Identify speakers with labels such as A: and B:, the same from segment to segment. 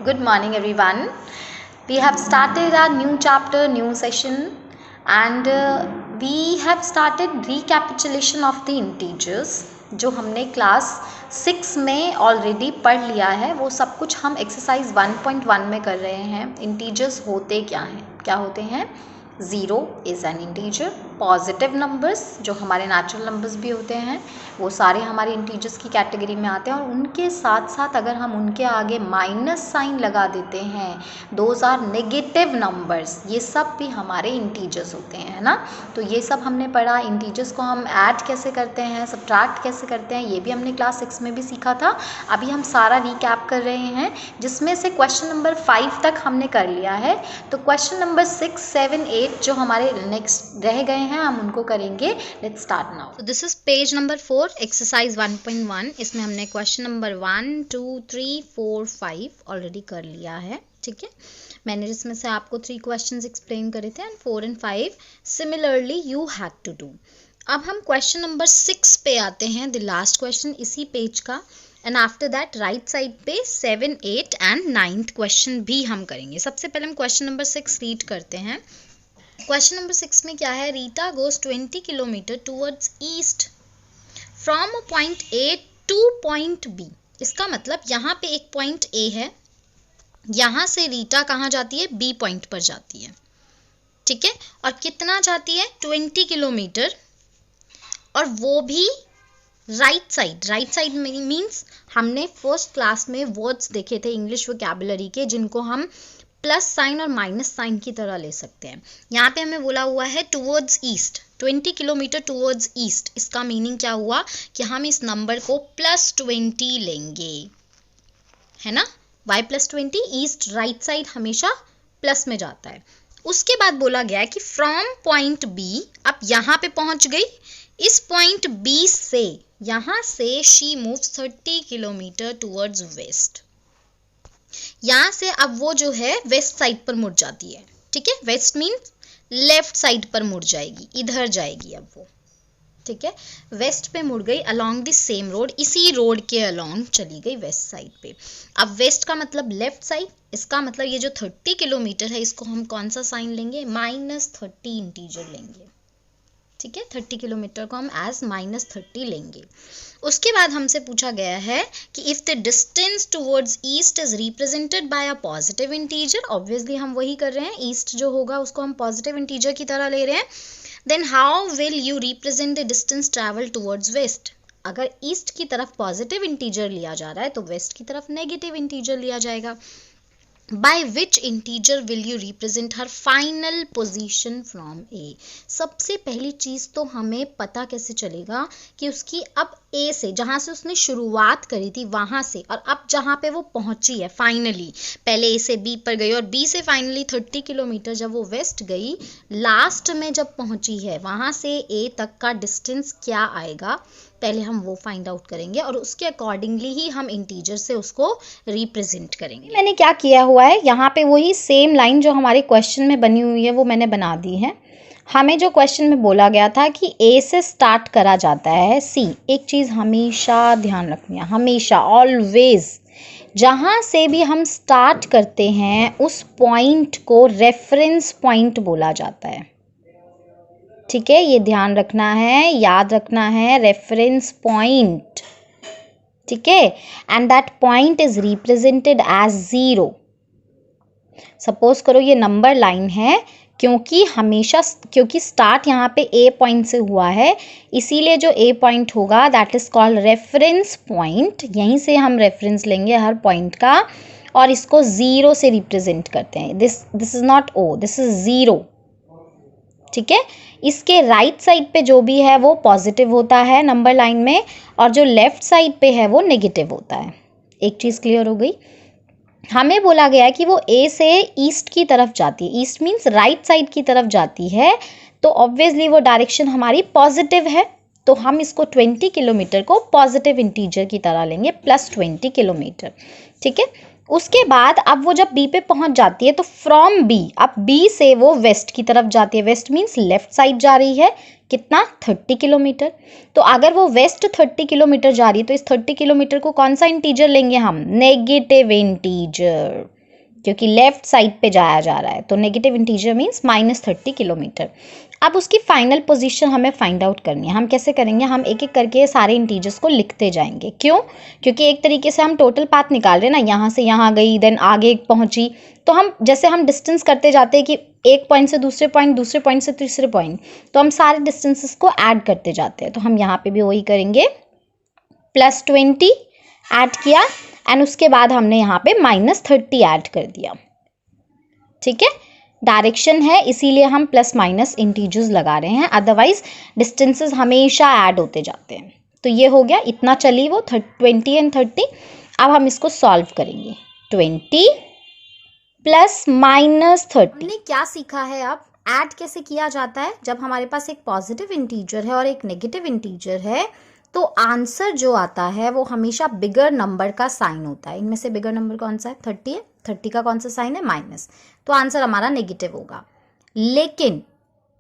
A: Good morning, everyone. We have started our new chapter, new session, and we have started recapitulation of the integers. जो हमने class 6 में already पढ़ लिया है वो सब कुछ हम एक्सरसाइज 1.1 में कर रहे हैं. इंटीजर्स होते क्या होते हैं? 0 is an integer. Positive numbers जो हमारे नेचुरल नंबर्स भी होते हैं वो सारे हमारे इंटीजर्स की कैटेगरी में आते हैं, और उनके साथ साथ अगर हम उनके आगे माइनस साइन लगा देते हैं, दोज आर नेगेटिव नंबर्स. ये सब भी हमारे इंटीजर्स होते हैं, है ना. तो ये सब हमने पढ़ा. इंटीजर्स को हम ऐड कैसे करते हैं, सब्ट्रैक्ट कैसे करते हैं, ये भी हमने क्लास 6 में भी सीखा था. अभी हम सारा रिकैप कर रहे हैं, जिसमें से क्वेश्चन नंबर 5 तक हमने कर लिया है. तो क्वेश्चन नंबर 6, 7, 8 जो हमारे नेक्स्ट रह गए हैं हम उनको करेंगे. Let's start now.
B: This is page number 4 exercise 1.1. इसमें हमने क्वेश्चन नंबर 1, 2, 3, 4, 5 ऑलरेडी कर लिया है. ठीक है, मैंने इसमें से आपको 3 क्वेश्चंस एक्सप्लेन करे थे and 4 and 5 similarly you had to do. अब हम क्वेश्चन नंबर 6 पे आते हैं, द लास्ट क्वेश्चन इसी पेज का. And after that right side पे 7, 8 एंड 9th क्वेश्चन भी हम करेंगे. सबसे पहले हम क्वेश्चन नंबर 6 रीड करते हैं. क्वेश्चन नंबर 6 में क्या है? Rita goes 20 kilometre towards east from a point A to point B. इसका मतलब यहाँ पे एक पॉइंट ए है, यहाँ से रीटा कहाँ जाती है? बी पॉइंट पर जाती है. ठीक है, और कितना जाती है? 20 किलोमीटर, और वो भी right side. Right side means हमने फर्स्ट क्लास में वर्ड्स देखे थे इंग्लिश वोकैबुलरी के, जिनको हम प्लस साइन और माइनस साइन की तरह ले सकते हैं. यहाँ पे हमें बोला हुआ है towards east, 20 kilometre towards east. इसका मीनिंग क्या हुआ कि हम इस नंबर को +20 लेंगे, है ना. y +20, ईस्ट राइट साइड हमेशा प्लस में जाता है. उसके बाद बोला गया है कि फ्रॉम पॉइंट बी, अब यहाँ पे पहुंच गई. इस पॉइंट बी से, यहाँ से she moves 30 kilometre towards west. यहाँ से अब वो जो है वेस्ट साइड पर मुड़ जाती है. ठीक है, वेस्ट मीन्स लेफ्ट साइड पर मुड़ जाएगी, इधर जाएगी अब वो. ठीक है, वेस्ट पे मुड़ गई अलोंग द सेम रोड, इसी रोड के अलोंग चली गई वेस्ट साइड पे. अब वेस्ट का मतलब लेफ्ट साइड, इसका मतलब ये जो 30 किलोमीटर है इसको हम कौन सा साइन लेंगे? -30 इंटीजर लेंगे. ठीक है, 30 किलोमीटर को हम एज -30 लेंगे. उसके बाद हमसे पूछा गया है कि if the distance towards east is represented by a positive integer, obviously हम वही कर रहे हैं, ईस्ट जो होगा उसको हम पॉजिटिव इंटीजर की तरह ले रहे हैं. Then how will you represent the distance travel towards west? अगर ईस्ट की तरफ पॉजिटिव इंटीजर लिया जा रहा है तो वेस्ट की तरफ नेगेटिव इंटीजर लिया जाएगा. By which integer will you represent her final position from A? सबसे पहली चीज तो हमें पता कैसे चलेगा कि उसकी अब A से, जहां से उसने शुरुआत करी थी वहां से, और अब जहां पे वो पहुंची है फाइनली, पहले A से B पर गई और B से फाइनली 30 किलोमीटर जब वो वेस्ट गई, लास्ट में जब पहुंची है वहां से A तक का डिस्टेंस क्या आएगा, पहले हम वो फाइंड आउट करेंगे और उसके अकॉर्डिंगली ही हम इंटीजर से उसको रिप्रेजेंट करेंगे. मैंने क्या किया हुआ है, यहाँ पे वही सेम लाइन जो हमारे क्वेश्चन में बनी हुई है वो मैंने बना दी है. हमें जो क्वेश्चन में बोला गया था कि ए से स्टार्ट करा जाता है सी. एक चीज़ हमेशा ध्यान रखनी है, हमेशा, ऑलवेज, जहाँ से भी हम स्टार्ट करते हैं उस पॉइंट को रेफरेंस पॉइंट बोला जाता है. ठीक है, ये ध्यान रखना है, याद रखना है, रेफरेंस पॉइंट. ठीक है, and that point is represented as 0. Suppose करो ये नंबर लाइन है, क्योंकि स्टार्ट यहाँ पे ए पॉइंट से हुआ है, इसीलिए जो ए पॉइंट होगा that is called reference point. यहीं से हम रेफरेंस लेंगे हर पॉइंट का और इसको 0 से रिप्रेजेंट करते हैं. This is not O, this is 0. ठीक है, इसके राइट साइड पे जो भी है वो पॉजिटिव होता है नंबर लाइन में, और जो लेफ्ट साइड पे है वो नेगेटिव होता है. एक चीज़ क्लियर हो गई. हमें बोला गया है कि वो ए से ईस्ट की तरफ जाती है, ईस्ट मीन्स राइट साइड की तरफ जाती है, तो ऑब्वियसली वो डायरेक्शन हमारी पॉजिटिव है, तो हम इसको 20 किलोमीटर को पॉजिटिव इंटीजर की तरह लेंगे, +20 किलोमीटर. ठीक है, उसके बाद अब वो जब बी पे पहुंच जाती है तो फ्रॉम बी, अब बी से वो वेस्ट की तरफ जाती है. वेस्ट मीन्स लेफ्ट साइड जा रही है, कितना 30 किलोमीटर। तो अगर वो वेस्ट 30 किलोमीटर जा रही है तो इस 30 किलोमीटर को कौन सा इंटीजर लेंगे हम, नेगेटिव इंटीजर, क्योंकि लेफ्ट साइड पे जाया जा रहा है। तो नेगेटिव इंटीजर मीन्स -30 किलोमीटर। अब उसकी फाइनल पोजीशन हमें फाइंड आउट करनी है। हम कैसे करेंगे, हम एक एक करके सारे इंटीजर्स को लिखते जाएंगे। क्यों, क्योंकि एक तरीके से हम टोटल पाथ निकाल रहे हैं ना, यहाँ से यहाँ गई देन आगे पहुँची, तो हम जैसे हम डिस्टेंस करते जाते हैं कि एक पॉइंट से दूसरे पॉइंट से तीसरे पॉइंट, तो हम सारे डिस्टेंसेस को ऐड करते जाते हैं। तो हम यहाँ पे भी वही करेंगे, +20 ऐड किया एंड उसके बाद हमने यहाँ पे -30 ऐड कर दिया। ठीक है, डायरेक्शन है इसीलिए हम प्लस माइनस इंटीजर्स लगा रहे हैं, अदरवाइज डिस्टेंसेस हमेशा ऐड होते जाते हैं। तो ये हो गया, इतना चली वो 20 एंड 30। अब हम इसको सॉल्व करेंगे, 20 + -30। हमने क्या सीखा है, अब ऐड कैसे किया जाता है। जब हमारे पास एक पॉजिटिव इंटीजर है और एक नेगेटिव इंटीजर है तो आंसर जो आता है वो हमेशा बिगर नंबर का साइन होता है। इनमें से बिगर नंबर कौन सा है, 30 है, 30 का कौन सा साइन है, माइनस, तो आंसर हमारा नेगेटिव होगा। लेकिन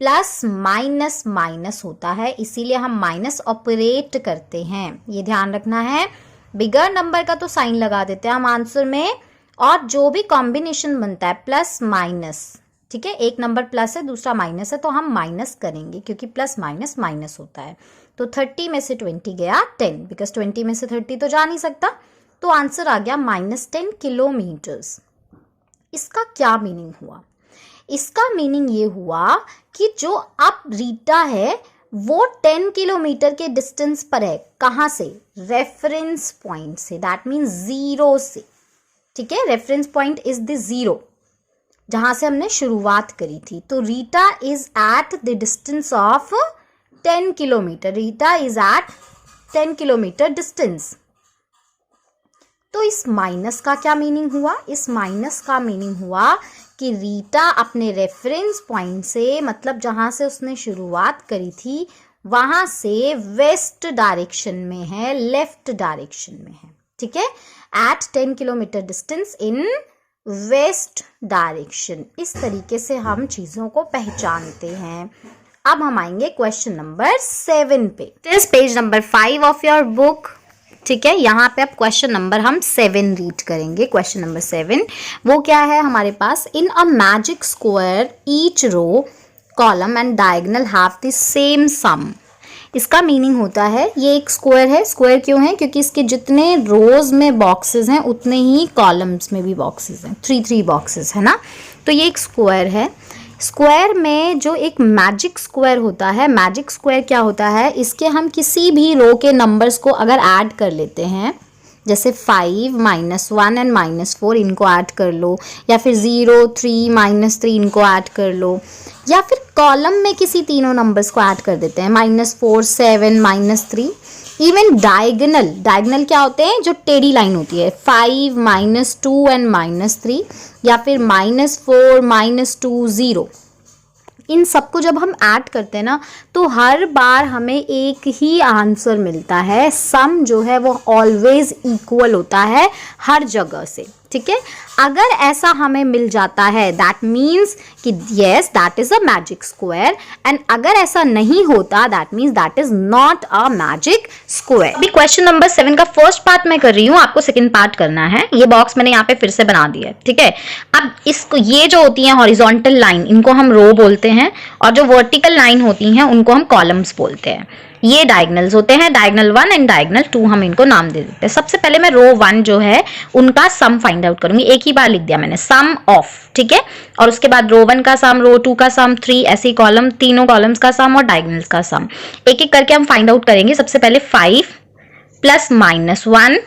B: प्लस माइनस माइनस होता है, इसीलिए हम माइनस ऑपरेट करते हैं, ये ध्यान रखना है। बिगर नंबर का तो साइन लगा देते हैं हम आंसर में, और जो भी कॉम्बिनेशन बनता है प्लस माइनस, ठीक है, एक नंबर प्लस है दूसरा माइनस है तो हम माइनस करेंगे क्योंकि प्लस माइनस माइनस होता है। तो 30 में से 20 गया 10, बिकॉज 20 में से 30 तो जा नहीं सकता, तो आंसर आ गया -10 किलोमीटर्स। इसका क्या मीनिंग हुआ, इसका मीनिंग ये हुआ कि जो अब रीटा है वो 10 किलोमीटर के डिस्टेंस पर है। कहाँ से, रेफरेंस पॉइंट से, दैट मीन्स 0 से। ठीक है, रेफरेंस पॉइंट इज द 0 जहां से हमने शुरुआत करी थी। तो Rita is at the distance of 10 kilometre, Rita is at 10 kilometre distance. तो इस माइनस का क्या मीनिंग हुआ, इस माइनस का मीनिंग हुआ कि रीटा अपने रेफरेंस पॉइंट से, मतलब जहां से उसने शुरुआत करी थी वहां से वेस्ट डायरेक्शन में है, लेफ्ट डायरेक्शन में है। ठीक है, at 10 kilometre distance in west direction. इस तरीके से हम चीजों को पहचानते हैं। अब हम आएंगे क्वेश्चन नंबर 7 पे। This page number 5 of your book. ठीक है, यहाँ पे अब क्वेश्चन नंबर हम 7 रीड करेंगे। क्वेश्चन नंबर 7 वो क्या है हमारे पास, in a magic square each row column and diagonal have the same sum. इसका मीनिंग होता है, ये एक स्क्वायर है, स्क्वायर क्यों है, क्योंकि इसके जितने रोज में बॉक्सेस हैं उतने ही कॉलम्स में भी बॉक्सेस हैं, 3 बॉक्सेस है ना। तो ये एक स्क्वायर है। स्क्वायर में जो एक मैजिक स्क्वायर होता है, मैजिक स्क्वायर क्या होता है, इसके हम किसी भी रो के नंबर्स को अगर ऐड कर लेते हैं, जैसे 5, -1 एंड -4 इनको ऐड कर लो, या फिर 0, 3, -3 इनको ऐड कर लो, या फिर कॉलम में किसी तीनों नंबर्स को ऐड कर देते हैं, -4, 7, -3। इवन डायगोनल क्या होते हैं, जो टेढ़ी लाइन होती है, 5, -2 एंड -3, या फिर -4, -2, 0। इन सबको जब हम ऐड करते हैं ना तो हर बार हमें एक ही आंसर मिलता है। सम जो है वो ऑलवेज इक्वल होता है हर जगह से। ठीक है, अगर ऐसा हमें मिल जाता है दैट मीन्स कि yes that is a magic square, and अगर ऐसा नहीं होता that means that is not a magic square. अभी क्वेश्चन नंबर 7 का फर्स्ट पार्ट मैं कर रही हूँ, आपको सेकंड पार्ट करना है। ये बॉक्स मैंने यहाँ पे फिर से बना दिया है। ठीक है, अब इसको, ये जो होती है हॉरिजॉन्टल लाइन, इनको हम रो बोलते हैं, और जो वर्टिकल लाइन होती हैं उनको हम कॉलम्स बोलते हैं। ये डायगोनल्स होते हैं, डायगोनल 1 एंड डायगोनल 2 हम इनको नाम दे देते हैं। सबसे पहले मैं रो 1 जो है उनका सम फाइंड आउट करूंगी। एक ही बार लिख दिया मैंने, सम ऑफ। ठीक है, और उसके बाद रो 1 का सम, रो 2 का सम, 3 ऐसे ही कॉलम, तीनों कॉलम्स का सम और डायगोनल्स का सम। एक एक करके हम फाइंड आउट करेंगे। सबसे पहले 5 + -1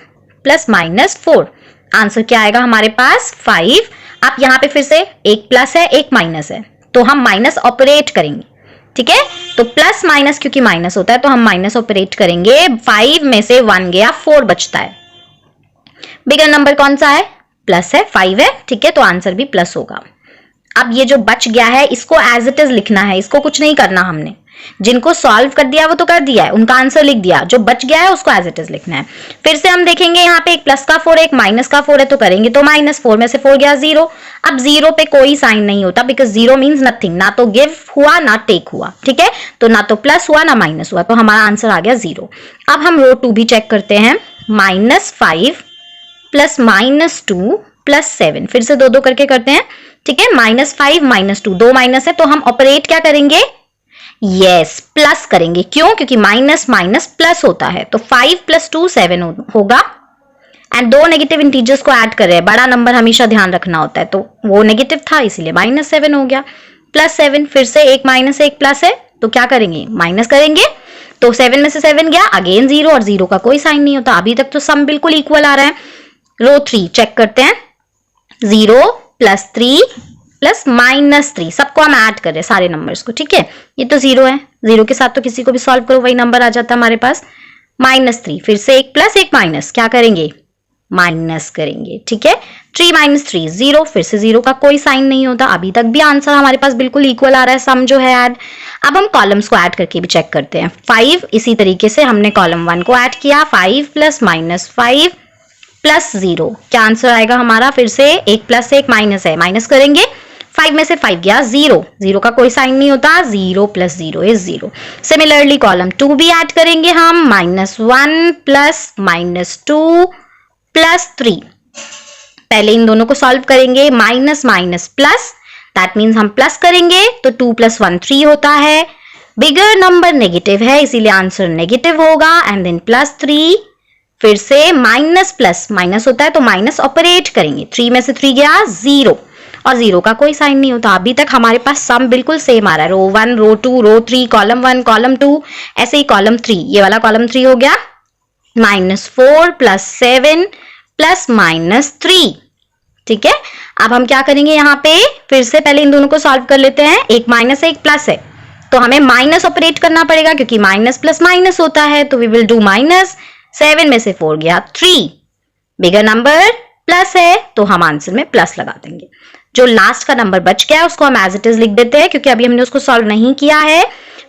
B: + -4, आंसर क्या आएगा हमारे पास 5। अब यहाँ पे फिर से एक प्लस है एक माइनस है, तो हम माइनस ऑपरेट करेंगे। ठीक है, तो प्लस माइनस क्योंकि माइनस होता है तो हम माइनस ऑपरेट करेंगे। 5 में से 1 गया, 4 बचता है। बिगर नंबर कौन सा है, प्लस है, 5 है। ठीक है, तो आंसर भी प्लस होगा। अब ये जो बच गया है इसको एज इट इज लिखना है, इसको कुछ नहीं करना हमने। जिनको सॉल्व कर दिया वो तो कर दिया है, उनका आंसर लिख दिया, जो बच गया है उसको एज इट इज लिखना है। फिर से हम देखेंगे यहाँ पे एक प्लस का 4 है एक माइनस का 4 है, तो करेंगे तो माइनस, 4 में से 4 गया 0। अब 0 पे कोई साइन नहीं होता बिकॉज 0 मीन्स नथिंग, ना तो गिव हुआ ना टेक हुआ, ठीक है, तो ना तो प्लस हुआ ना माइनस हुआ, तो हमारा आंसर आ गया 0। अब हम रो 2 भी चेक करते हैं, -5 प्लस -2 प्लस 7, फिर से दो दो करके करते हैं, ठीक है, -5 -2, दो माइनस है तो हम ऑपरेट क्या करेंगे, यस प्लस करेंगे, क्यों, क्योंकि माइनस माइनस प्लस होता है, तो 5 + 2 7 होगा। एंड दो नेगेटिव इंटीजर्स को ऐड कर रहे हैं, बड़ा नंबर हमेशा ध्यान रखना होता है, तो वो नेगेटिव था इसीलिए -7 हो गया, +7, फिर से एक माइनस एक प्लस है तो क्या करेंगे, माइनस करेंगे, तो 7 में से 7 गया, अगेन 0, और 0 का कोई साइन नहीं होता, अभी तक तो सम बिल्कुल इक्वल आ रहा है। रो 3 चेक करते हैं, 0 + 3 प्लस -3, सबको हम ऐड कर रहे हैं सारे नंबर्स को, ठीक है, ये तो 0 है, 0 के साथ तो किसी को भी सॉल्व करो वही नंबर आ जाता है हमारे पास, -3, फिर से एक प्लस एक माइनस, क्या करेंगे, माइनस करेंगे, ठीक है, 3 - 3 0, फिर से 0 का कोई साइन नहीं होता, अभी तक भी आंसर हमारे पास बिल्कुल इक्वल आ रहा है, सम जो है ऐड। अब हम कॉलम्स को ऐड करके भी चेक करते हैं, 5 इसी तरीके से हमने कॉलम 1 को ऐड किया, 5 + -5 प्लस 0, क्या आंसर आएगा हमारा, फिर से एक प्लस एक माइनस है, माइनस करेंगे, 5 में से 5 गया 0, 0 का कोई साइन नहीं होता, 0 + 0 = 0। सिमिलरली कॉलम 2 भी ऐड करेंगे हम, -1 प्लस -2 प्लस 3, पहले इन दोनों को सॉल्व करेंगे, minus minus plus, that means हम प्लस करेंगे तो 2 + 1 3 होता है, बिगर नंबर नेगेटिव है इसीलिए आंसर नेगेटिव होगा, एंड देन +3, फिर से माइनस प्लस माइनस होता है तो माइनस ऑपरेट करेंगे, 3 में से 3 गया 0, और 0 का कोई साइन नहीं होता, अभी तक हमारे पास सम बिल्कुल सेम आ रहा है, रो 1 रो 2 रो 3, कॉलम 1 कॉलम 2, ऐसे ही कॉलम 3, ये वाला कॉलम 3 हो गया, -4 + 7 प्लस -3, ठीक है। अब हम क्या करेंगे यहाँ पे, फिर से पहले इन दोनों को सॉल्व कर लेते हैं, एक माइनस है एक प्लस है, तो हमें माइनस ऑपरेट करना पड़ेगा क्योंकि माइनस प्लस माइनस होता है, तो वी विल डू माइनस, 7 में से 4 गया 3, बिगर नंबर प्लस है तो हम आंसर में प्लस लगा देंगे, जो लास्ट का नंबर बच गया है उसको हम एज इट इज लिख देते हैं क्योंकि अभी हमने उसको सॉल्व नहीं किया है,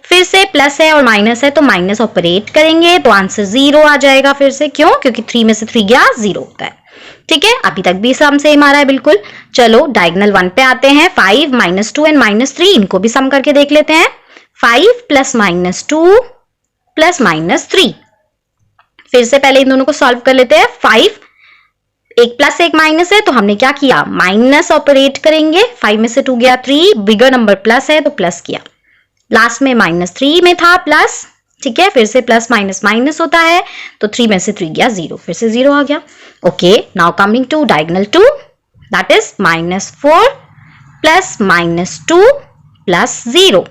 B: फिर से प्लस है और माइनस है तो माइनस ऑपरेट करेंगे तो आंसर 0 आ जाएगा, फिर से क्यों, क्योंकि 3 में से 3 गया 0 होता है, ठीक है, अभी तक भी सम सेम आ रहा है बिल्कुल। चलो डायगोनल 1 पे आते हैं, 5 -2 एंड -3, इनको भी सम करके देख लेते हैं, 5 + -2 + -3, फिर से पहले इन दोनों को सॉल्व कर लेते हैं, 5 एक प्लस एक माइनस है तो हमने क्या किया, माइनस ऑपरेट करेंगे, 5 में से 2 गया 3, बिगर नंबर प्लस है तो प्लस किया, लास्ट में -3 में था प्लस, ठीक है, फिर से प्लस माइनस माइनस होता है तो 3 में से 3 गया 0, फिर से 0 आ गया। Okay, now coming to diagonal 2, that is -4 + -2 + 0,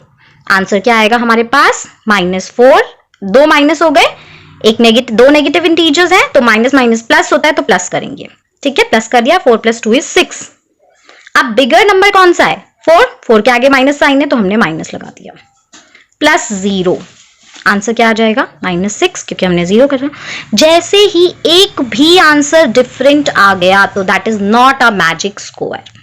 B: answer क्या आएगा हमारे पास, -4, दो माइनस हो गए, एक नेगेटिव, दो नेगेटिव इंटीजर्स हैं तो माइनस माइनस प्लस होता है तो प्लस करेंगे, ठीक है, प्लस कर दिया, 4 + 2 = 6। अब बिगर नंबर कौन सा है, 4 के आगे माइनस साइन है तो हमने माइनस लगा दिया, +0, आंसर क्या आ जाएगा, -6, क्योंकि हमने 0 कर रहा। जैसे ही एक भी आंसर डिफरेंट आ गया तो that is not a magic square,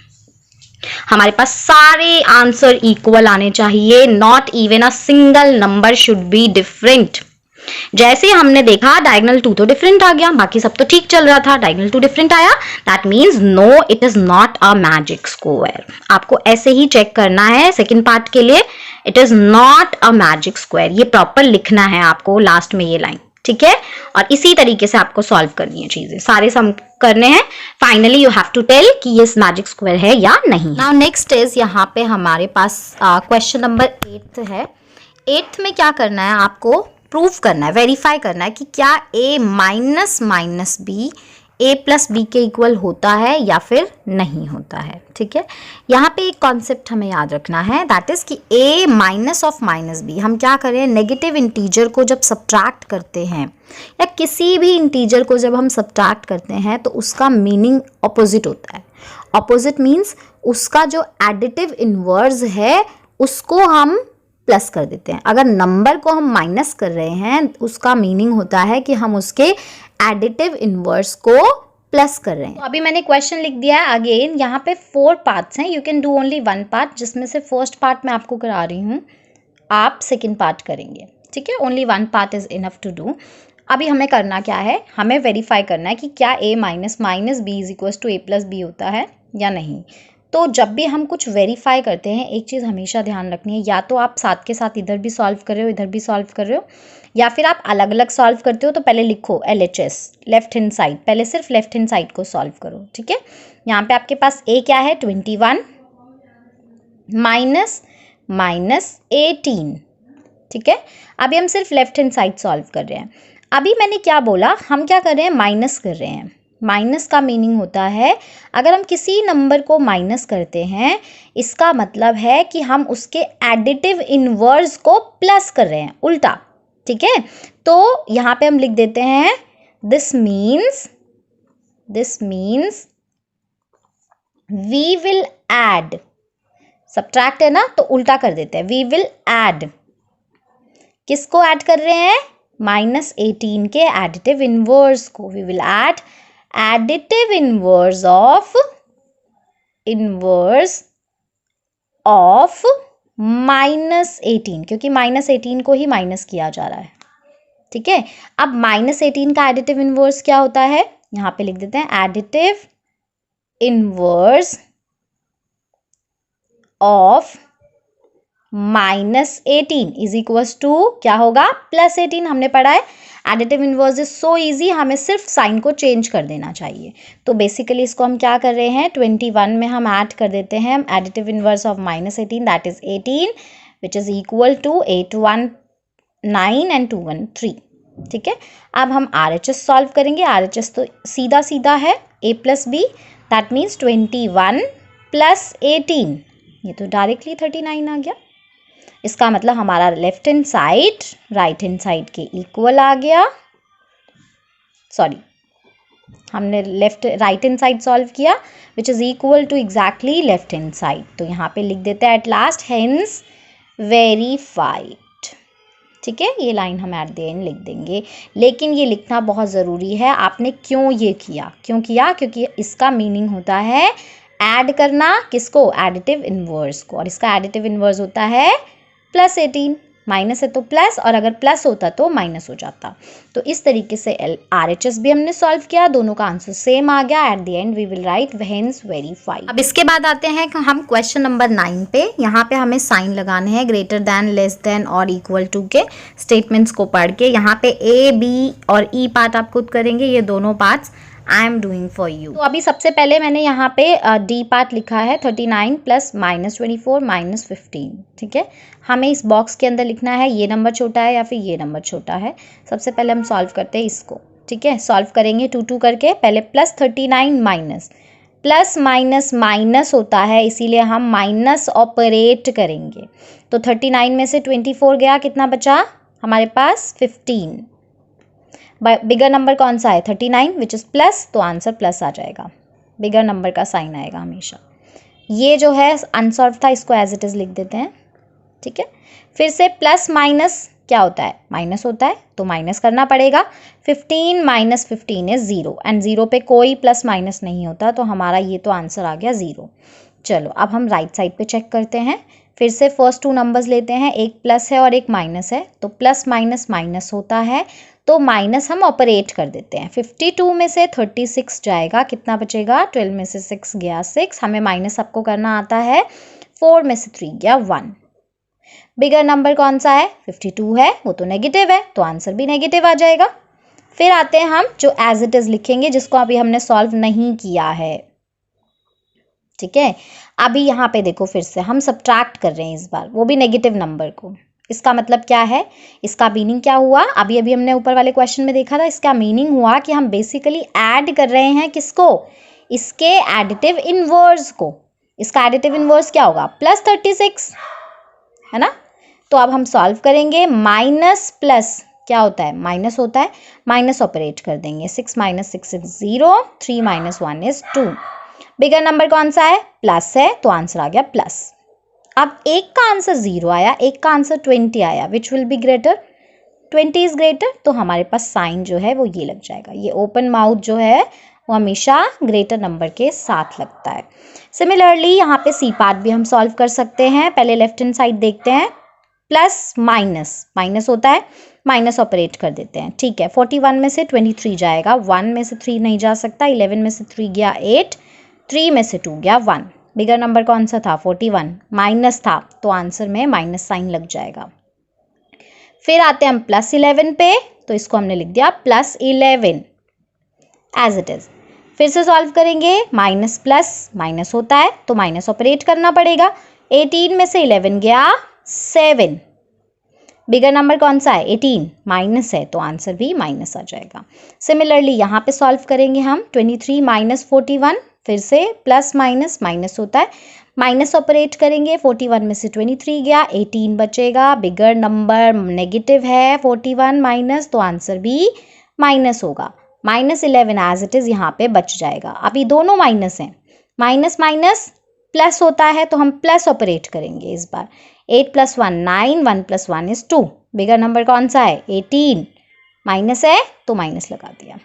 B: हमारे पास सारे आंसर इक्वल आने चाहिए, not even a single number should be different. जैसे हमने देखा डायगोनल 2 तो डिफरेंट आ गया, बाकी सब तो ठीक चल रहा था, डायगोनल 2 डिफरेंट आया, that means no it is not a magic square. आपको ऐसे ही चेक करना है सेकंड पार्ट के लिए, it is not a magic square, ये प्रॉपर लिखना है आपको लास्ट में ये लाइन, ठीक है, और इसी तरीके से आपको सॉल्व करनी है चीजें, सारे सम करने हैं, finally you have to tell कि ये मैजिक स्क्वायर है या नहीं। नाउ नेक्स्ट इज, यहाँ पे हमारे पास क्वेश्चन नंबर 8 है। 8th में क्या करना है, आपको प्रूव करना है, वेरीफाई करना है कि क्या a - b a + b के इक्वल होता है या फिर नहीं होता है, ठीक है। यहाँ पे एक कॉन्सेप्ट हमें याद रखना है, दैट इज कि a - b, हम क्या करें, नेगेटिव इंटीजर को जब सब्ट्रैक्ट करते हैं या किसी भी इंटीजर को जब हम सब्ट्रैक्ट करते हैं तो उसका मीनिंग ऑपोजिट होता है। ऑपोजिट मीन्स उसका जो एडिटिव इनवर्स है उसको हम प्लस कर देते हैं, अगर नंबर को हम माइनस कर रहे हैं उसका मीनिंग होता है कि हम उसके एडिटिव इनवर्स को प्लस कर रहे हैं। तो अभी मैंने क्वेश्चन लिख दिया है, अगेन यहाँ पे 4 पार्ट्स हैं, you can do only 1 part, जिसमें से फर्स्ट पार्ट मैं आपको करा रही हूँ।
A: आप सेकेंड पार्ट करेंगे, ठीक है। Only one part is enough to do. अभी हमें करना क्या है, हमें वेरीफाई करना है कि क्या a minus minus B is equal to a plus B होता है या नहीं। तो जब भी हम कुछ वेरीफाई करते हैं, एक चीज़ हमेशा ध्यान रखनी है, या तो आप साथ के साथ इधर भी सॉल्व कर रहे हो, इधर भी सॉल्व कर रहे हो, या फिर आप अलग अलग सॉल्व करते हो तो पहले लिखो LHS लेफ्ट हैंड साइड, पहले सिर्फ लेफ्ट हैंड साइड को सॉल्व करो, ठीक है। यहाँ पे आपके पास a क्या है 21 माइनस माइनस 18, ठीक है। अभी हम सिर्फ लेफ्ट हैंड साइड सॉल्व कर रहे हैं। अभी मैंने क्या बोला, हम क्या कर रहे हैं, माइनस कर रहे हैं। माइनस का मीनिंग होता है, अगर हम किसी नंबर को माइनस करते हैं, इसका मतलब है कि हम उसके एडिटिव इनवर्स को प्लस कर रहे हैं, उल्टा, ठीक है। तो यहाँ पे हम लिख देते हैं this means we will add, subtract है ना तो उल्टा कर देते हैं, वी विल ऐड, किसको ऐड कर रहे हैं, -18 के एडिटिव इनवर्स को। We will add additive inverse of -18, क्योंकि -18 को ही माइनस किया जा रहा है, ठीक है। अब -18 का एडिटिव इनवर्स क्या होता है, यहाँ पे लिख देते हैं additive inverse of -18 is equals to क्या होगा, +18। हमने पढ़ा है additive inverse is so easy, हमें सिर्फ साइन को चेंज कर देना चाहिए। तो बेसिकली इसको हम क्या कर रहे हैं, 21 में हम ऐड कर देते हैं additive inverse of -18, that is 18 which is equal to 8 1 9 and 2 1 3, ठीक है। अब हम RHS सॉल्व करेंगे। RHS तो सीधा सीधा है, a plus B, that means 21 + 18, ये तो डायरेक्टली 39 आ गया। इसका मतलब हमारा left hand side right hand side के इक्वल आ गया। सॉरी, हमने राइट हैंड साइड सॉल्व किया which is equal to exactly left hand side. तो यहाँ पे लिख देते हैं एट लास्ट हेंस वेरीफाइड, ठीक है। ये लाइन हम एट द एंड लिख देंगे, लेकिन ये लिखना बहुत ज़रूरी है। आपने क्यों ये किया, क्योंकि इसका मीनिंग होता है ऐड करना, किसको, एडिटिव इनवर्स को, और इसका एडिटिव इनवर्स होता है +18, माइनस है तो प्लस, और अगर प्लस होता तो माइनस हो जाता। तो इस तरीके से RHS भी हमने सॉल्व किया, दोनों का आंसर सेम आ गया। At the end we will write hence verified.
B: अब इसके बाद आते हैं हम क्वेश्चन नंबर 9 पे। यहाँ पे हमें साइन लगाने हैं ग्रेटर दैन, लेस दैन और इक्वल टू के स्टेटमेंट्स को पढ़ के। यहाँ पे A, B और E पार्ट आप खुद करेंगे, ये दोनों parts I am doing for you. तो अभी सबसे पहले मैंने यहाँ पे D पार्ट लिखा है 39 + -24 - 15, ठीक है। हमें इस बॉक्स के अंदर लिखना है ये नंबर छोटा है या फिर ये नंबर छोटा है। सबसे पहले हम सॉल्व करते हैं इसको, ठीक है। सॉल्व करेंगे 2 2 करके, पहले +39 माइनस, प्लस माइनस माइनस होता है, इसीलिए हम माइनस ऑपरेट करेंगे। तो 39 में से 24 गया, कितना बचा हमारे पास 15। बिगर नंबर कौन सा है 39 विच इज़ प्लस, तो आंसर प्लस आ जाएगा, बिगर नंबर का साइन आएगा हमेशा। ये जो है अनसॉल्व था, इसको एज इट इज़ लिख देते हैं, ठीक है। फिर से प्लस माइनस क्या होता है, माइनस होता है, तो माइनस करना पड़ेगा। 15 - 15 इज 0 एंड 0 पे कोई प्लस माइनस नहीं होता, तो हमारा ये तो आंसर आ गया 0। चलो अब हम राइट साइड पे चेक करते हैं। फिर से फर्स्ट 2 नंबर्स लेते हैं, एक प्लस है और एक माइनस है, तो प्लस माइनस माइनस होता है, तो माइनस हम ऑपरेट कर देते हैं। 52 में से 36 जाएगा, कितना बचेगा, 12 में से 6 गया 6, हमें माइनस सबको करना आता है, 4 में से 3 गया 1। बिगर नंबर कौन सा है, 52 है, वो तो नेगेटिव है, तो आंसर भी नेगेटिव आ जाएगा। फिर आते हैं हम जो एज इट इज़ लिखेंगे, जिसको अभी हमने सॉल्व नहीं किया है, ठीक है। अभी यहाँ पे देखो, फिर से हम सब्ट्रैक्ट कर रहे हैं इस बार, वो भी नेगेटिव नंबर को। इसका मतलब क्या है, इसका मीनिंग क्या हुआ, अभी अभी हमने ऊपर वाले क्वेश्चन में देखा था। इसका मीनिंग हुआ कि हम बेसिकली ऐड कर रहे हैं किसको, इसके एडिटिव इनवर्स को। इसका एडिटिव इनवर्स क्या होगा, +36, है ना। तो अब हम सॉल्व करेंगे, माइनस प्लस क्या होता है, माइनस होता है, माइनस ऑपरेट कर देंगे। 6 - 6 इज 0, 3 - 1 इज 2। बिगर नंबर कौन सा है, प्लस है, तो आंसर आ गया प्लस। अब एक का आंसर 0 आया, एक का आंसर 20 आया, which will be greater, 20 is greater, तो हमारे पास साइन जो है वो ये लग जाएगा। ये ओपन माउथ जो है वो हमेशा ग्रेटर नंबर के साथ लगता है। सिमिलरली यहाँ पे सी पार्ट भी हम सॉल्व कर सकते हैं। पहले लेफ्ट हैंड साइड देखते हैं, प्लस माइनस, माइनस होता है, माइनस ऑपरेट कर देते हैं, ठीक है। 41 में से 23 जाएगा, 1 में से 3 नहीं जा सकता, 11 में से 3 गया 8, 3 में से 2 गया 1। बिगर नंबर कौन सा था? 41, माइनस था तो आंसर में माइनस साइन लग जाएगा। फिर आते हैं हम प्लस 11 पे, तो इसको हमने लिख दिया प्लस 11 एज इट इज। फिर से सॉल्व करेंगे, माइनस प्लस माइनस होता है तो माइनस ऑपरेट करना पड़ेगा। 18 में से 11 गया 7, बिगर नंबर कौन सा है? 18, माइनस है तो आंसर भी माइनस आ जाएगा। सिमिलरली यहाँ पे सॉल्व करेंगे हम, 23 माइनस 41, फिर से प्लस माइनस माइनस होता है, माइनस ऑपरेट करेंगे, 41 में से 23 गया, 18 बचेगा, बिगर नंबर नेगेटिव है 41 माइनस, तो आंसर भी माइनस होगा। माइनस 11 एज इट इज़ यहाँ पे बच जाएगा। अभी दोनों माइनस हैं, माइनस माइनस प्लस होता है तो हम प्लस ऑपरेट करेंगे इस बार। 8 + 1 9, 1 + 1 is 2, बिगर नंबर कौन सा है? 18, माइनस है तो माइनस लगा दिया।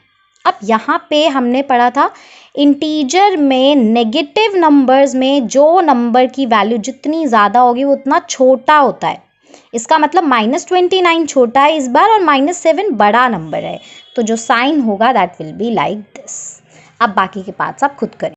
B: अब यहाँ पे हमने पढ़ा था इंटीजर में नेगेटिव नंबर्स में जो नंबर की वैल्यू जितनी ज़्यादा होगी वो उतना छोटा होता है। इसका मतलब -29 छोटा है इस बार और -7 बड़ा नंबर है, तो जो साइन होगा that will be like this. अब बाकी के पार्ट्स आप खुद करें।